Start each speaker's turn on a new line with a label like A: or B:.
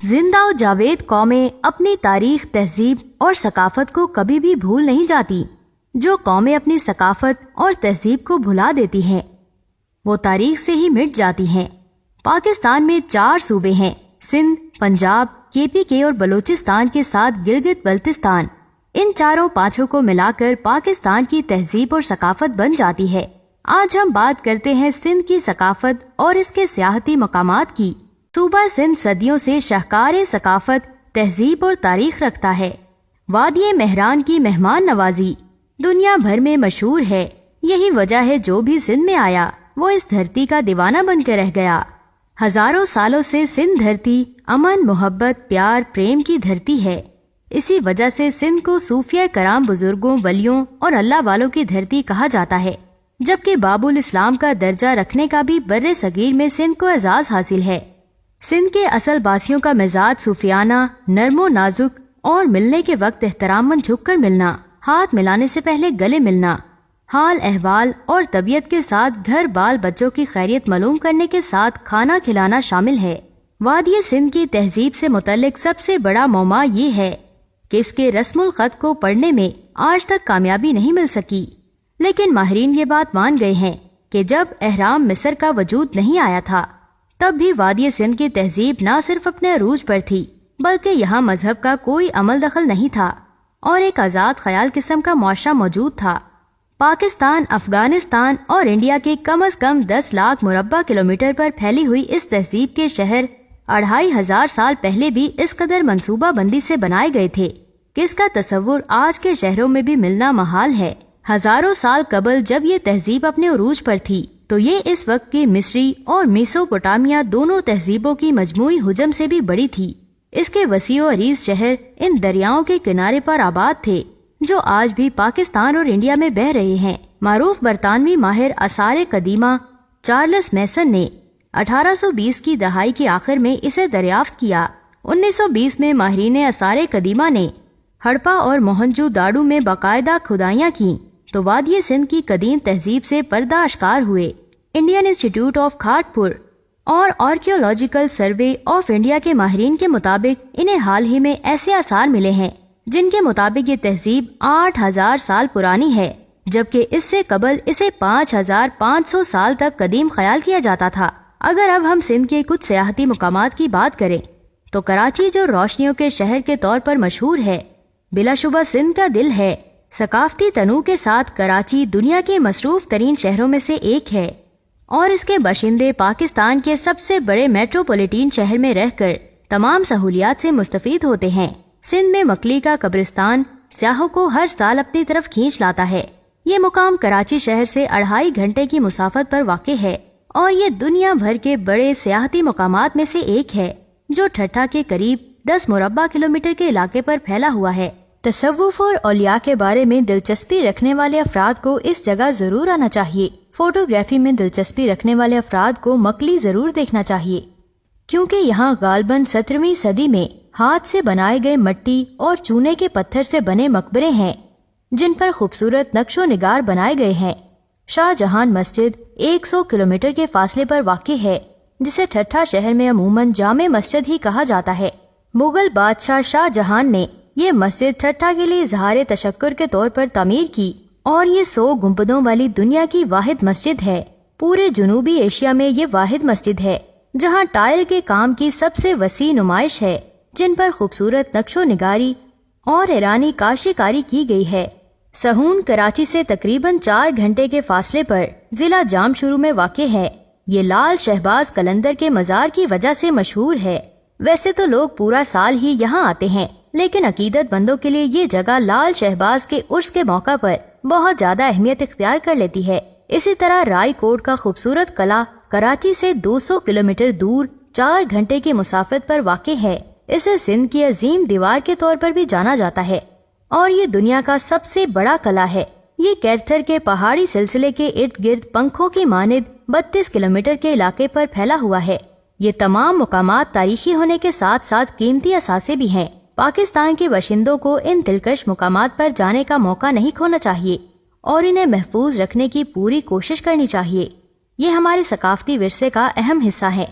A: زندہ و جاوید قومیں اپنی تاریخ، تہذیب اور ثقافت کو کبھی بھی بھول نہیں جاتی۔ جو قومیں اپنی ثقافت اور تہذیب کو بھلا دیتی ہیں وہ تاریخ سے ہی مٹ جاتی ہیں۔ پاکستان میں 4 صوبے ہیں: سندھ، پنجاب، KPK اور بلوچستان کے ساتھ گلگت بلتستان۔ ان چاروں پانچوں کو ملا کر پاکستان کی تہذیب اور ثقافت بن جاتی ہے۔ آج ہم بات کرتے ہیں سندھ کی ثقافت اور اس کے سیاحتی مقامات کی۔ صوبہ سندھ صدیوں سے شاہکار ثقافت، تہذیب اور تاریخ رکھتا ہے۔ وادی مہران کی مہمان نوازی دنیا بھر میں مشہور ہے۔ یہی وجہ ہے جو بھی سندھ میں آیا وہ اس دھرتی کا دیوانہ بن کر رہ گیا۔ ہزاروں سالوں سے سندھ دھرتی امن، محبت، پیار، پریم کی دھرتی ہے۔ اسی وجہ سے سندھ کو صوفیہ کرام، بزرگوں، ولیوں اور اللہ والوں کی دھرتی کہا جاتا ہے، جبکہ باب الاسلام کا درجہ رکھنے کا بھی بر صغیر میں سندھ کو اعزاز حاصل ہے۔ سندھ کے اصل باسیوں کا مزاج صوفیانہ، نرم و نازک اور ملنے کے وقت احترام جھک کر ملنا، ہاتھ ملانے سے پہلے گلے ملنا، حال احوال اور طبیعت کے ساتھ گھر بال بچوں کی خیریت معلوم کرنے کے ساتھ کھانا کھلانا شامل ہے۔ وادی سندھ کی تہذیب سے متعلق سب سے بڑا معمہ یہ ہے کہ اس کے رسم الخط کو پڑھنے میں آج تک کامیابی نہیں مل سکی، لیکن ماہرین یہ بات مان گئے ہیں کہ جب اہرام مصر کا وجود نہیں آیا تھا تب بھی وادی سندھ کی تہذیب نہ صرف اپنے عروج پر تھی بلکہ یہاں مذہب کا کوئی عمل دخل نہیں تھا اور ایک آزاد خیال قسم کا معاشرہ موجود تھا۔ پاکستان، افغانستان اور انڈیا کے کم از کم 10 لاکھ مربع کلومیٹر پر پھیلی ہوئی اس تہذیب کے شہر 2500 سال پہلے بھی اس قدر منصوبہ بندی سے بنائے گئے تھے کہ اس کا تصور آج کے شہروں میں بھی ملنا محال ہے۔ ہزاروں سال قبل جب یہ تہذیب اپنے عروج پر تھی تو یہ اس وقت کی مصری اور میسوپوٹامیہ دونوں تہذیبوں کی مجموعی حجم سے بھی بڑی تھی۔ اس کے وسیع و عریض شہر ان دریاؤں کے کنارے پر آباد تھے جو آج بھی پاکستان اور انڈیا میں بہہ رہے ہیں۔ معروف برطانوی ماہر آثار قدیمہ چارلس میسن نے 1820 کی دہائی کے آخر میں اسے دریافت کیا۔ 1920 میں ماہرین آثار قدیمہ نے ہڑپا اور موہنجو داڑو میں باقاعدہ کھدائیاں کیں تو وادی سندھ کی قدیم تہذیب سے پردہ اشکار ہوئے۔ انڈین انسٹیٹیوٹ آف کھارگپور اور آرکیولوجیکل سروے آف انڈیا کے ماہرین کے مطابق انہیں حال ہی میں ایسے آثار ملے ہیں جن کے مطابق یہ تہذیب 8000 سال پرانی ہے، جبکہ اس سے قبل اسے 5500 سال تک قدیم خیال کیا جاتا تھا۔ اگر اب ہم سندھ کے کچھ سیاحتی مقامات کی بات کریں تو کراچی، جو روشنیوں کے شہر کے طور پر مشہور ہے، بلا شبہ سندھ کا دل ہے۔ ثقافتی تنوع کے ساتھ کراچی دنیا کے مصروف ترین شہروں میں سے ایک ہے اور اس کے باشندے پاکستان کے سب سے بڑے میٹروپولیٹن شہر میں رہ کر تمام سہولیات سے مستفید ہوتے ہیں۔ سندھ میں مکلی کا قبرستان سیاحوں کو ہر سال اپنی طرف کھینچ لاتا ہے۔ یہ مقام کراچی شہر سے 2.5 گھنٹے کی مسافت پر واقع ہے اور یہ دنیا بھر کے بڑے سیاحتی مقامات میں سے ایک ہے جو ٹھٹھا کے قریب 10 مربع کلومیٹر کے علاقے پر پھیلا ہوا ہے۔ تصوف اور اولیاء کے بارے میں دلچسپی رکھنے والے افراد کو اس جگہ ضرور آنا چاہیے۔ فوٹوگرافی میں دلچسپی رکھنے والے افراد کو مکلی ضرور دیکھنا چاہیے، کیونکہ یہاں غالباً 17ویں صدی میں ہاتھ سے بنائے گئے مٹی اور چونے کے پتھر سے بنے مقبرے ہیں جن پر خوبصورت نقش و نگار بنائے گئے ہیں۔ شاہ جہان مسجد 100 کلومیٹر کے فاصلے پر واقع ہے، جسے ٹھٹھا شہر میں عموماً جامع مسجد ہی کہا جاتا ہے۔ مغل بادشاہ شاہ جہان نے یہ مسجد ٹھٹھا کے لیے اظہار تشکر کے طور پر تعمیر کی اور یہ 100 گنبدوں والی دنیا کی واحد مسجد ہے۔ پورے جنوبی ایشیا میں یہ واحد مسجد ہے جہاں ٹائل کے کام کی سب سے وسیع نمائش ہے، جن پر خوبصورت نقش و نگاری اور ایرانی کاشی کاری کی گئی ہے۔ سہون کراچی سے تقریباً 4 گھنٹے کے فاصلے پر ضلع جام شورو میں واقع ہے۔ یہ لال شہباز قلندر کے مزار کی وجہ سے مشہور ہے۔ ویسے تو لوگ پورا سال ہی یہاں آتے ہیں، لیکن عقیدت مندوں کے لیے یہ جگہ لال شہباز کے عرس کے موقع پر بہت زیادہ اہمیت اختیار کر لیتی ہے۔ اسی طرح رائے کوٹ کا خوبصورت قلعہ کراچی سے 200 کلومیٹر دور 4 گھنٹے کی مسافت پر واقع ہے۔ اسے سندھ کی عظیم دیوار کے طور پر بھی جانا جاتا ہے اور یہ دنیا کا سب سے بڑا قلعہ ہے۔ یہ کیرتھر کے پہاڑی سلسلے کے ارد گرد پنکھوں کی مانند 32 کلومیٹر کے علاقے پر پھیلا ہوا ہے۔ یہ تمام مقامات تاریخی ہونے کے ساتھ ساتھ قیمتی اثاثے بھی ہیں۔ پاکستان کے باشندوں کو ان دلکش مقامات پر جانے کا موقع نہیں کھونا چاہیے اور انہیں محفوظ رکھنے کی پوری کوشش کرنی چاہیے۔ یہ ہمارے ثقافتی ورثے کا اہم حصہ ہے۔